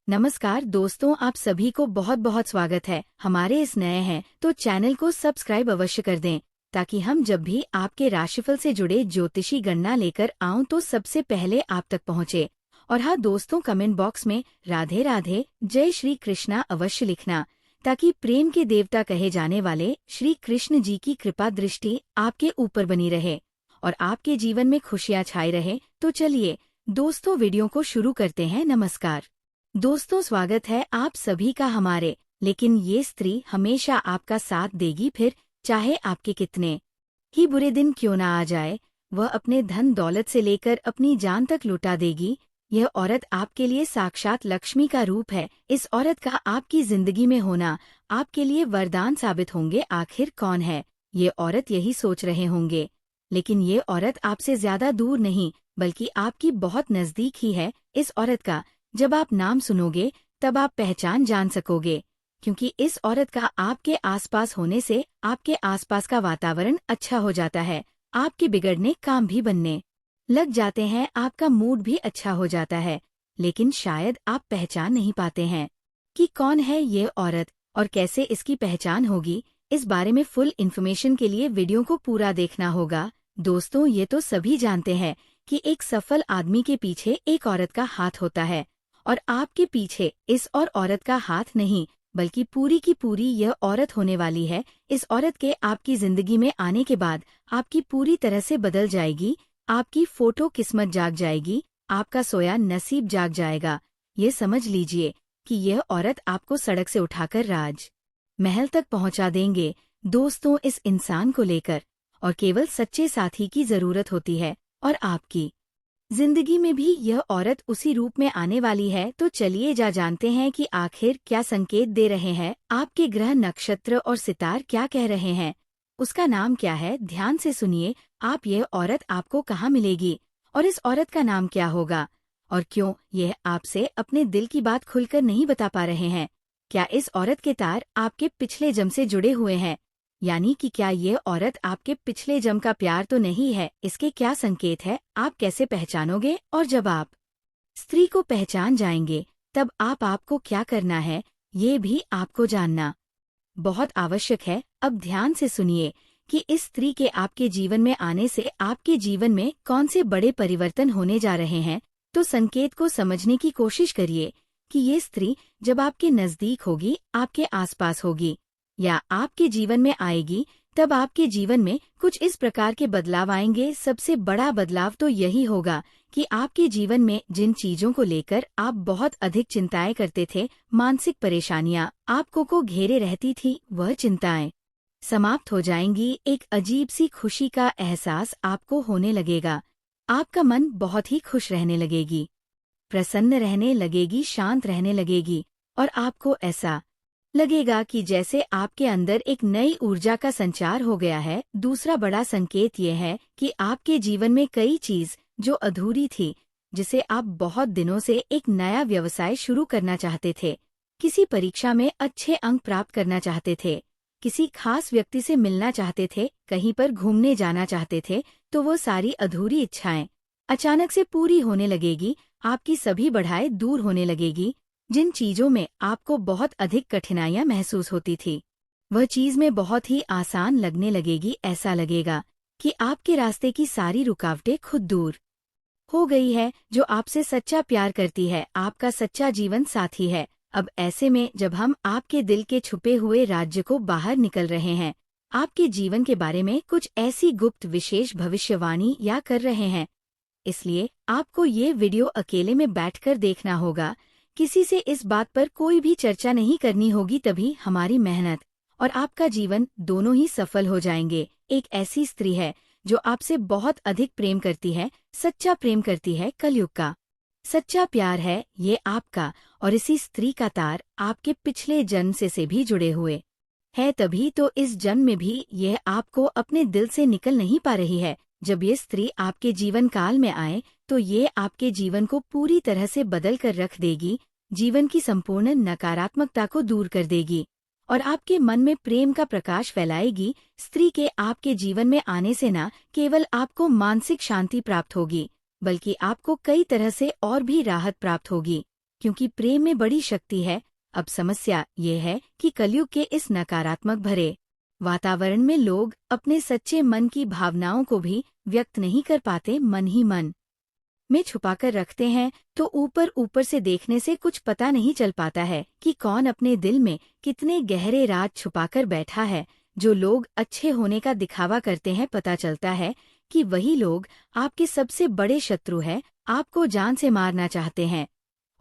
नमस्कार दोस्तों, आप सभी को बहुत बहुत स्वागत है। हमारे इस नए हैं तो चैनल को सब्सक्राइब अवश्य कर दें, ताकि हम जब भी आपके राशिफल से जुड़े ज्योतिषी गणना लेकर आऊं तो सबसे पहले आप तक पहुंचे। और हाँ दोस्तों, कमेंट बॉक्स में राधे राधे जय श्री कृष्णा अवश्य लिखना, ताकि प्रेम के देवता कहे जाने वाले श्री कृष्ण जी की कृपा दृष्टि आपके ऊपर बनी रहे और आपके जीवन में खुशियां छाई रहे। तो चलिए दोस्तों, वीडियो को शुरू करते हैं। नमस्कार दोस्तों, स्वागत है आप सभी का हमारे। लेकिन ये स्त्री हमेशा आपका साथ देगी, फिर चाहे आपके कितने ही बुरे दिन क्यों ना आ जाए। वह अपने धन दौलत से लेकर अपनी जान तक लुटा देगी। यह औरत आपके लिए साक्षात लक्ष्मी का रूप है। इस औरत का आपकी जिंदगी में होना आपके लिए वरदान साबित होंगे। आखिर कौन है ये औरत, यही सोच रहे होंगे। लेकिन ये औरत आपसे ज्यादा दूर नहीं, बल्कि आपकी बहुत नजदीक ही है। इस औरत का जब आप नाम सुनोगे तब आप पहचान जान सकोगे, क्योंकि इस औरत का आपके आसपास होने से आपके आसपास का वातावरण अच्छा हो जाता है। आपके बिगड़ने काम भी बनने लग जाते हैं, आपका मूड भी अच्छा हो जाता है। लेकिन शायद आप पहचान नहीं पाते हैं कि कौन है ये औरत और कैसे इसकी पहचान होगी। इस बारे में फुल इन्फॉर्मेशन के लिए वीडियो को पूरा देखना होगा। दोस्तों, ये तो सभी जानते हैं कि एक सफल आदमी के पीछे एक औरत का हाथ होता है, और आपके पीछे इस और औरत का हाथ नहीं, बल्कि पूरी की पूरी यह औरत होने वाली है। इस औरत के आपकी जिंदगी में आने के बाद आपकी पूरी तरह से बदल जाएगी। आपकी फोटो किस्मत जाग जाएगी, आपका सोया नसीब जाग जाएगा। ये समझ लीजिए कि यह औरत आपको सड़क से उठाकर राज महल तक पहुंचा देंगे। दोस्तों, इस इंसान को लेकर और केवल सच्चे साथी की जरूरत होती है, और आपकी जिंदगी में भी यह औरत उसी रूप में आने वाली है। तो चलिए जानते हैं कि आखिर क्या संकेत दे रहे हैं आपके ग्रह, नक्षत्र और सितार क्या कह रहे हैं। उसका नाम क्या है, ध्यान से सुनिए। आप यह औरत आपको कहाँ मिलेगी और इस औरत का नाम क्या होगा, और क्यों यह आपसे अपने दिल की बात खुलकर नहीं बता पा रहे हैं। क्या इस औरत के तार आपके पिछले जन्म से जुड़े हुए हैं, यानी कि क्या ये औरत आपके पिछले जन्म का प्यार तो नहीं है। इसके क्या संकेत है, आप कैसे पहचानोगे, और जब आप स्त्री को पहचान जाएंगे तब आपको क्या करना है, ये भी आपको जानना बहुत आवश्यक है। अब ध्यान से सुनिए कि इस स्त्री के आपके जीवन में आने से आपके जीवन में कौन से बड़े परिवर्तन होने जा रहे हैं। तो संकेत को समझने की कोशिश करिए कि ये स्त्री जब आपके नजदीक होगी, आपके आसपास होगी या आपके जीवन में आएगी, तब आपके जीवन में कुछ इस प्रकार के बदलाव आएंगे। सबसे बड़ा बदलाव तो यही होगा कि आपके जीवन में जिन चीजों को लेकर आप बहुत अधिक चिंताएं करते थे, मानसिक परेशानियां आपको को घेरे रहती थी, वह चिंताएं समाप्त हो जाएंगी। एक अजीब सी खुशी का एहसास आपको होने लगेगा। आपका मन बहुत ही खुश रहने लगेगी, प्रसन्न रहने लगेगी, शांत रहने लगेगी, और आपको ऐसा लगेगा कि जैसे आपके अंदर एक नई ऊर्जा का संचार हो गया है। दूसरा बड़ा संकेत ये है कि आपके जीवन में कई चीज जो अधूरी थी, जिसे आप बहुत दिनों से एक नया व्यवसाय शुरू करना चाहते थे, किसी परीक्षा में अच्छे अंक प्राप्त करना चाहते थे, किसी खास व्यक्ति से मिलना चाहते थे, कहीं पर घूमने जाना चाहते थे, तो वो सारी अधूरी इच्छाएं अचानक से पूरी होने लगेगी। आपकी सभी बढ़ाएं दूर होने लगेगी। जिन चीजों में आपको बहुत अधिक कठिनाइयां महसूस होती थी, वह चीज में बहुत ही आसान लगने लगेगी। ऐसा लगेगा कि आपके रास्ते की सारी रुकावटें खुद दूर हो गई है। जो आपसे सच्चा प्यार करती है, आपका सच्चा जीवन साथी है। अब ऐसे में जब हम आपके दिल के छुपे हुए राज्य को बाहर निकल रहे हैं, आपके जीवन के बारे में कुछ ऐसी गुप्त विशेष भविष्यवाणी या कर रहे हैं, इसलिए आपको ये वीडियो अकेले में बैठकर देखना होगा। किसी से इस बात पर कोई भी चर्चा नहीं करनी होगी, तभी हमारी मेहनत और आपका जीवन दोनों ही सफल हो जाएंगे। एक ऐसी स्त्री है जो आपसे बहुत अधिक प्रेम करती है, सच्चा प्रेम करती है, कलयुग का सच्चा प्यार है ये आपका, और इसी स्त्री का तार आपके पिछले जन्म से भी जुड़े हुए है। तभी तो इस जन्म में भी यह आपको अपने दिल से निकल नहीं पा रही है। जब ये स्त्री आपके जीवन काल में आए तो ये आपके जीवन को पूरी तरह से बदल कर रख देगी, जीवन की संपूर्ण नकारात्मकता को दूर कर देगी और आपके मन में प्रेम का प्रकाश फैलाएगी। स्त्री के आपके जीवन में आने से न केवल आपको मानसिक शांति प्राप्त होगी, बल्कि आपको कई तरह से और भी राहत प्राप्त होगी। क्योंकि प्रेम में बड़ी शक्ति है। अब समस्या ये है कि कलयुग के इस नकारात्मक भरे वातावरण में लोग अपने सच्चे मन की भावनाओं को भी व्यक्त नहीं कर पाते, मन ही मन में छुपाकर रखते हैं। तो ऊपर ऊपर से देखने से कुछ पता नहीं चल पाता है कि कौन अपने दिल में कितने गहरे राज छुपाकर बैठा है। जो लोग अच्छे होने का दिखावा करते हैं, पता चलता है कि वही लोग आपके सबसे बड़े शत्रु हैं, आपको जान से मारना चाहते हैं।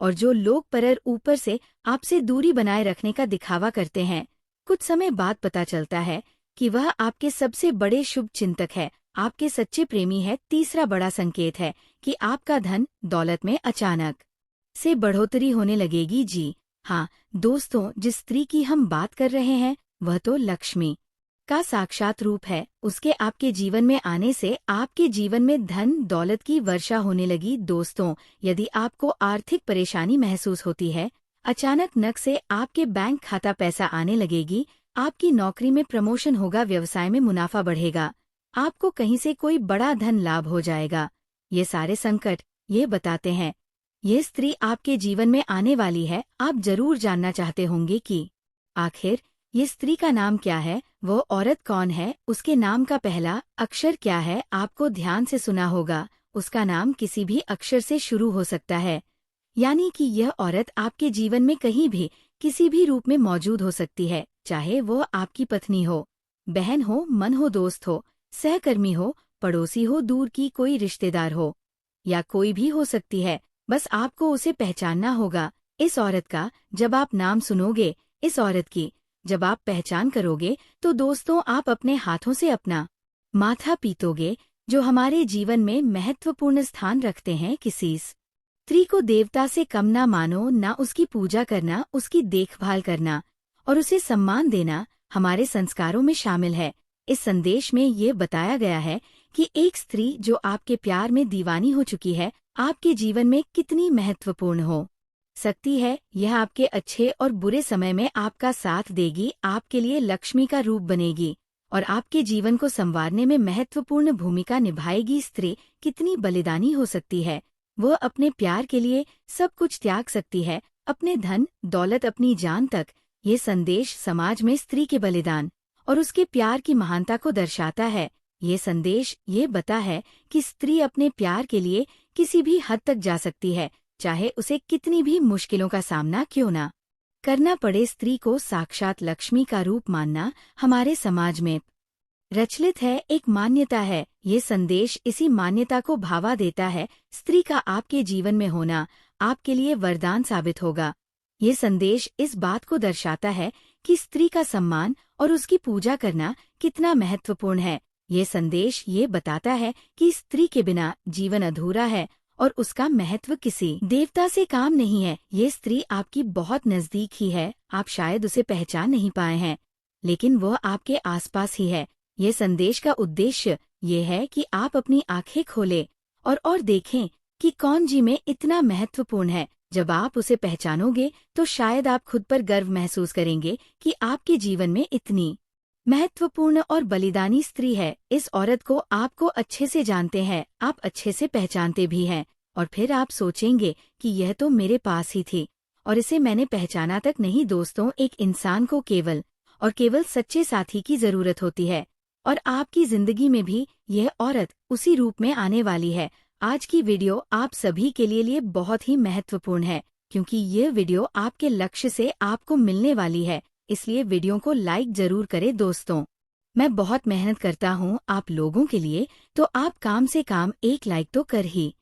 और जो लोग पर ऊपर से आपसे दूरी बनाए रखने का दिखावा करते हैं, कुछ समय बाद पता चलता है कि वह आपके सबसे बड़े शुभ चिंतक है, आपके सच्चे प्रेमी है। तीसरा बड़ा संकेत है कि आपका धन दौलत में अचानक से बढ़ोतरी होने लगेगी। जी हाँ दोस्तों, जिस स्त्री की हम बात कर रहे हैं वह तो लक्ष्मी का साक्षात रूप है। उसके आपके जीवन में आने से आपके जीवन में धन दौलत की वर्षा होने लगी। दोस्तों, यदि आपको आर्थिक परेशानी महसूस होती है, अचानक नक से आपके बैंक खाता पैसा आने लगेगी, आपकी नौकरी में प्रमोशन होगा, व्यवसाय में मुनाफा बढ़ेगा, आपको कहीं से कोई बड़ा धन लाभ हो जाएगा। ये सारे संकट ये बताते हैं ये स्त्री आपके जीवन में आने वाली है। आप जरूर जानना चाहते होंगे कि आखिर ये स्त्री का नाम क्या है, वो औरत कौन है, उसके नाम का पहला अक्षर क्या है। आपको ध्यान से सुना होगा, उसका नाम किसी भी अक्षर से शुरू हो सकता है। यानी कि यह औरत आपके जीवन में कहीं भी किसी भी रूप में मौजूद हो सकती है, चाहे वो आपकी पत्नी हो, बहन हो, मन हो, दोस्त हो, सहकर्मी हो, पड़ोसी हो, दूर की कोई रिश्तेदार हो, या कोई भी हो सकती है। बस आपको उसे पहचानना होगा। इस औरत का जब आप नाम सुनोगे, इस औरत की जब आप पहचान करोगे, तो दोस्तों आप अपने हाथों से अपना माथा पीटोगे। जो हमारे जीवन में महत्वपूर्ण स्थान रखते हैं, किसी स्त्री को देवता से कम ना मानो, ना उसकी पूजा करना, उसकी देखभाल करना और उसे सम्मान देना हमारे संस्कारों में शामिल है। इस संदेश में ये बताया गया है कि एक स्त्री जो आपके प्यार में दीवानी हो चुकी है, आपके जीवन में कितनी महत्वपूर्ण हो सकती है। यह आपके अच्छे और बुरे समय में आपका साथ देगी, आपके लिए लक्ष्मी का रूप बनेगी और आपके जीवन को संवारने में महत्वपूर्ण भूमिका निभाएगी। स्त्री कितनी बलिदानी हो सकती है, वह अपने प्यार के लिए सब कुछ त्याग सकती है, अपने धन दौलत, अपनी जान तक। ये संदेश समाज में स्त्री के बलिदान और उसके प्यार की महानता को दर्शाता है। ये संदेश ये बता है कि स्त्री अपने प्यार के लिए किसी भी हद तक जा सकती है, चाहे उसे कितनी भी मुश्किलों का सामना क्यों ना करना पड़े। स्त्री को साक्षात लक्ष्मी का रूप मानना हमारे समाज में प्रचलित है, एक मान्यता है। ये संदेश इसी मान्यता को भावा देता है। स्त्री का आपके जीवन में होना आपके लिए वरदान साबित होगा। ये संदेश इस बात को दर्शाता है कि स्त्री का सम्मान और उसकी पूजा करना कितना महत्वपूर्ण है। ये संदेश ये बताता है कि स्त्री के बिना जीवन अधूरा है और उसका महत्व किसी देवता से काम नहीं है। ये स्त्री आपकी बहुत नजदीक ही है, आप शायद उसे पहचान नहीं पाए हैं, लेकिन वह आपके आसपास ही है। ये संदेश का उद्देश्य ये है कि आप अपनी आंखें खोलें और देखें कि कौन जी में इतना महत्वपूर्ण है। जब आप उसे पहचानोगे तो शायद आप खुद पर गर्व महसूस करेंगे कि आपके जीवन में इतनी महत्वपूर्ण और बलिदानी स्त्री है। इस औरत को आपको अच्छे से जानते हैं, आप अच्छे से पहचानते भी हैं, और फिर आप सोचेंगे कि यह तो मेरे पास ही थी और इसे मैंने पहचाना तक नहीं। दोस्तों, एक इंसान को केवल और केवल सच्चे साथी की जरूरत होती है और आपकी जिंदगी में भी यह औरत उसी रूप में आने वाली है। आज की वीडियो आप सभी के लिए बहुत ही महत्वपूर्ण है, क्योंकि यह वीडियो आपके लक्ष्य से आपको मिलने वाली है, इसलिए वीडियो को लाइक जरूर करें। दोस्तों, मैं बहुत मेहनत करता हूँ आप लोगों के लिए, तो आप काम से काम एक लाइक तो कर ही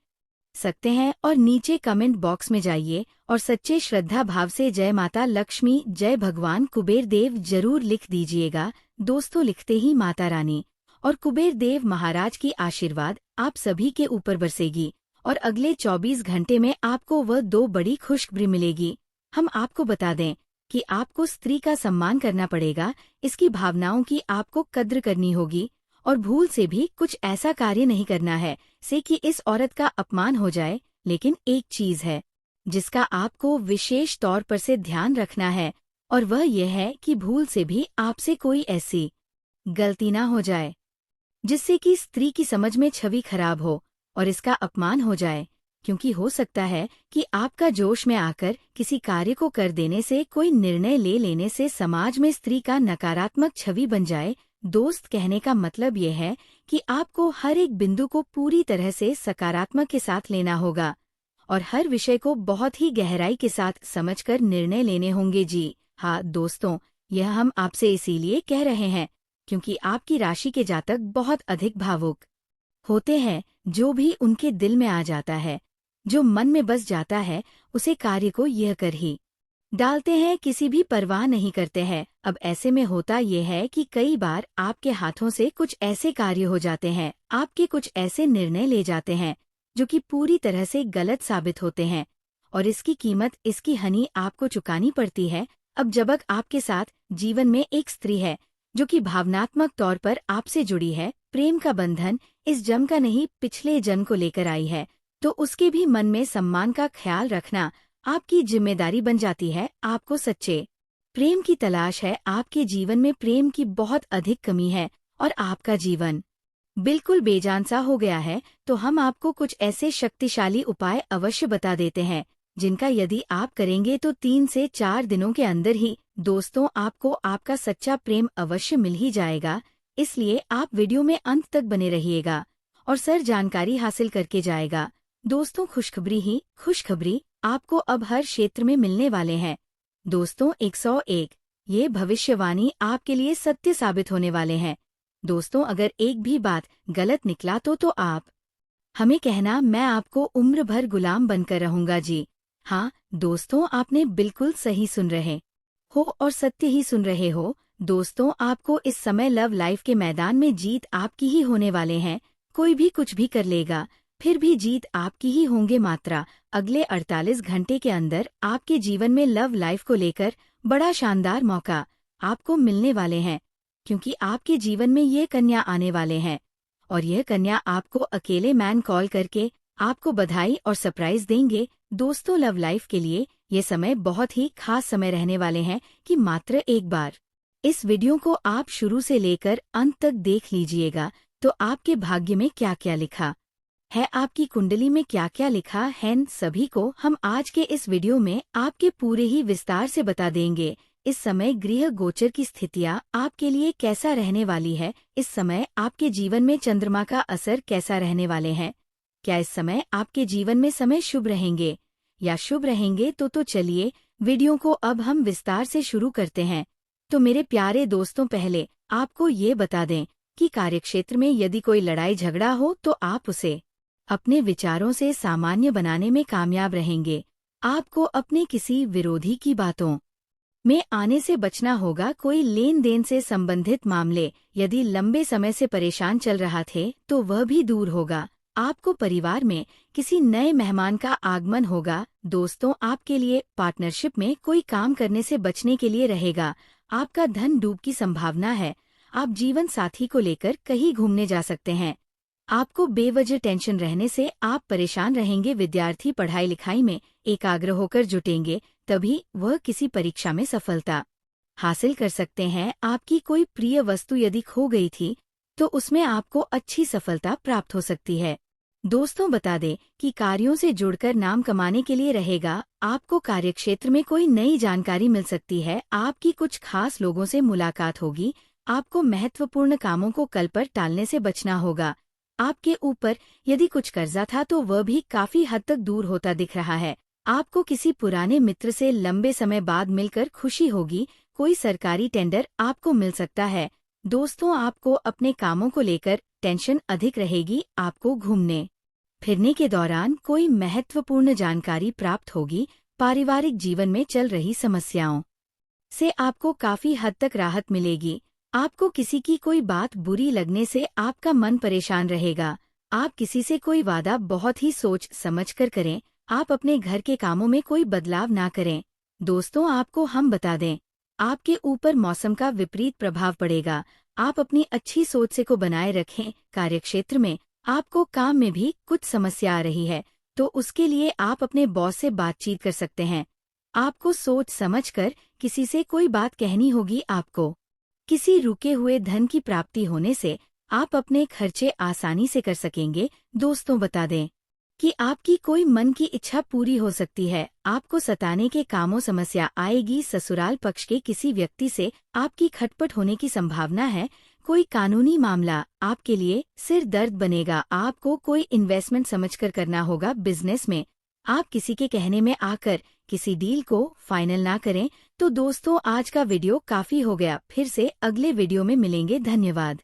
सकते हैं और नीचे कमेंट बॉक्स में जाइए और सच्चे श्रद्धा भाव से जय माता लक्ष्मी, जय भगवान कुबेर देव जरूर लिख दीजिएगा। दोस्तों, लिखते ही माता रानी और कुबेर देव महाराज की आशीर्वाद आप सभी के ऊपर बरसेगी और अगले 24 घंटे में आपको वह 2 बड़ी खुशखबरी मिलेगी। हम आपको बता दें कि आपको स्त्री का सम्मान करना पड़ेगा, इसकी भावनाओं की आपको कद्र करनी होगी और भूल से भी कुछ ऐसा कार्य नहीं करना है से कि इस औरत का अपमान हो जाए। लेकिन एक चीज है जिसका आपको विशेष तौर पर से ध्यान रखना है, और वह यह है कि भूल से भी आपसे कोई ऐसी गलती ना हो जाए जिससे कि स्त्री की समझ में छवि खराब हो और इसका अपमान हो जाए, क्योंकि हो सकता है कि आपका जोश में आकर किसी कार्य को कर देने से, कोई निर्णय ले लेने से समाज में स्त्री का नकारात्मक छवि बन जाए। दोस्त, कहने का मतलब ये है कि आपको हर एक बिंदु को पूरी तरह से सकारात्मक के साथ लेना होगा और हर विषय को बहुत ही गहराई के साथ समझकर निर्णय लेने होंगे। जी हाँ दोस्तों, यह हम आपसे इसीलिए कह रहे हैं क्योंकि आपकी राशि के जातक बहुत अधिक भावुक होते हैं। जो भी उनके दिल में आ जाता है, जो मन में बस जाता है, उसे कार्य को यह कर ही डालते हैं, किसी भी परवाह नहीं करते हैं। अब ऐसे में होता यह है कि कई बार आपके हाथों से कुछ ऐसे कार्य हो जाते हैं, आपके कुछ ऐसे निर्णय ले जाते हैं जो कि पूरी तरह से गलत साबित होते हैं और इसकी कीमत, इसकी हानि आपको चुकानी पड़ती है। अब जब आपके साथ जीवन में एक स्त्री है जो कि भावनात्मक तौर पर आपसे जुड़ी है, प्रेम का बंधन इस जन्म का नहीं पिछले जन्म को लेकर आई है, तो उसके भी मन में सम्मान का ख्याल रखना आपकी जिम्मेदारी बन जाती है। आपको सच्चे प्रेम की तलाश है, आपके जीवन में प्रेम की बहुत अधिक कमी है और आपका जीवन बिल्कुल बेजान सा हो गया है, तो हम आपको कुछ ऐसे शक्तिशाली उपाय अवश्य बता देते हैं जिनका यदि आप करेंगे तो 3 से 4 दिनों के अंदर ही दोस्तों आपको आपका सच्चा प्रेम अवश्य मिल ही जाएगा। इसलिए आप वीडियो में अंत तक बने रहिएगा और सर जानकारी हासिल करके जाएगा। दोस्तों, खुशखबरी ही खुशखबरी आपको अब हर क्षेत्र में मिलने वाले हैं। दोस्तों, 101 ये भविष्यवाणी आपके लिए सत्य साबित होने वाले हैं। दोस्तों, अगर एक भी बात गलत निकला तो आप हमें कहना, मैं आपको उम्र भर गुलाम बनकर रहूंगा। जी हाँ दोस्तों, आपने बिल्कुल सही सुन रहे हो और सत्य ही सुन रहे हो। दोस्तों, आपको इस समय लव लाइफ के मैदान में जीत आपकी ही होने वाले हैं। कोई भी कुछ भी कर लेगा, फिर भी जीत आपकी ही होंगे। मात्रा अगले 48 घंटे के अंदर आपके जीवन में लव लाइफ को लेकर बड़ा शानदार मौका आपको मिलने वाले हैं, क्योंकि आपके जीवन में ये कन्या आने वाले हैं और यह कन्या आपको अकेले मैन कॉल करके आपको बधाई और सरप्राइज देंगे। दोस्तों, लव लाइफ के लिए ये समय बहुत ही खास समय रहने वाले हैं कि मात्र एक बार इस वीडियो को आप शुरू से लेकर अंत तक देख लीजिएगा तो आपके भाग्य में क्या क्या लिखा है, आपकी कुंडली में क्या क्या लिखा है, सभी को हम आज के इस वीडियो में आपके पूरे ही विस्तार से बता देंगे। इस समय गृह गोचर की स्थितियां आपके लिए कैसा रहने वाली है, इस समय आपके जीवन में चंद्रमा का असर कैसा रहने वाले हैं, क्या इस समय आपके जीवन में समय शुभ रहेंगे या शुभ रहेंगे, तो चलिए वीडियो को अब हम विस्तार से शुरू करते हैं। तो मेरे प्यारे दोस्तों, पहले आपको ये बता दें कि कार्यक्षेत्र में यदि कोई लड़ाई झगड़ा हो तो आप उसे अपने विचारों से सामान्य बनाने में कामयाब रहेंगे। आपको अपने किसी विरोधी की बातों में आने से बचना होगा। कोई लेन देन से संबंधित मामले यदि लंबे समय से परेशान चल रहा थे तो वह भी दूर होगा। आपको परिवार में किसी नए मेहमान का आगमन होगा। दोस्तों, आपके लिए पार्टनरशिप में कोई काम करने से बचने के लिए रहेगा। आपका धन डूब की संभावना है। आप जीवन साथी को लेकर कहीं घूमने जा सकते हैं। आपको बेवजह टेंशन रहने से आप परेशान रहेंगे। विद्यार्थी पढ़ाई लिखाई में एकाग्र होकर जुटेंगे, तभी वह किसी परीक्षा में सफलता हासिल कर सकते हैं। आपकी कोई प्रिय वस्तु यदि खो गई थी तो उसमें आपको अच्छी सफलता प्राप्त हो सकती है। दोस्तों, बता दें कि कार्यों से जुड़कर नाम कमाने के लिए रहेगा। आपको कार्यक्षेत्र में कोई नई जानकारी मिल सकती है। आपकी कुछ खास लोगों से मुलाकात होगी। आपको महत्वपूर्ण कामों को कल पर टालने से बचना होगा। आपके ऊपर यदि कुछ कर्जा था तो वह भी काफी हद तक दूर होता दिख रहा है। आपको किसी पुराने मित्र से लंबे समय बाद मिलकर खुशी होगी। कोई सरकारी टेंडर आपको मिल सकता है। दोस्तों, आपको अपने कामों को लेकर टेंशन अधिक रहेगी। आपको घूमने फिरने के दौरान कोई महत्वपूर्ण जानकारी प्राप्त होगी। पारिवारिक जीवन में चल रही समस्याओं से आपको काफी हद तक राहत मिलेगी। आपको किसी की कोई बात बुरी लगने से आपका मन परेशान रहेगा। आप किसी से कोई वादा बहुत ही सोच समझ कर करें। आप अपने घर के कामों में कोई बदलाव ना करें। दोस्तों, आपको हम बता दें, आपके ऊपर मौसम का विपरीत प्रभाव पड़ेगा। आप अपनी अच्छी सोच से को बनाए रखें। कार्यक्षेत्र में आपको काम में भी कुछ समस्या आ रही है तो उसके लिए आप अपने बॉस से बातचीत कर सकते हैं। आपको सोच समझकर किसी से कोई बात कहनी होगी। आपको किसी रुके हुए धन की प्राप्ति होने से आप अपने खर्चे आसानी से कर सकेंगे। दोस्तों, बता दें, कि आपकी कोई मन की इच्छा पूरी हो सकती है। आपको सताने के कामों समस्या आएगी। ससुराल पक्ष के किसी व्यक्ति से आपकी खटपट होने की संभावना है। कोई कानूनी मामला आपके लिए सिर दर्द बनेगा। आपको कोई इन्वेस्टमेंट समझकर करना होगा। बिजनेस में आप किसी के कहने में आकर किसी डील को फाइनल ना करें। तो दोस्तों, आज का वीडियो काफी हो गया। फिर से अगले वीडियो में मिलेंगे। धन्यवाद।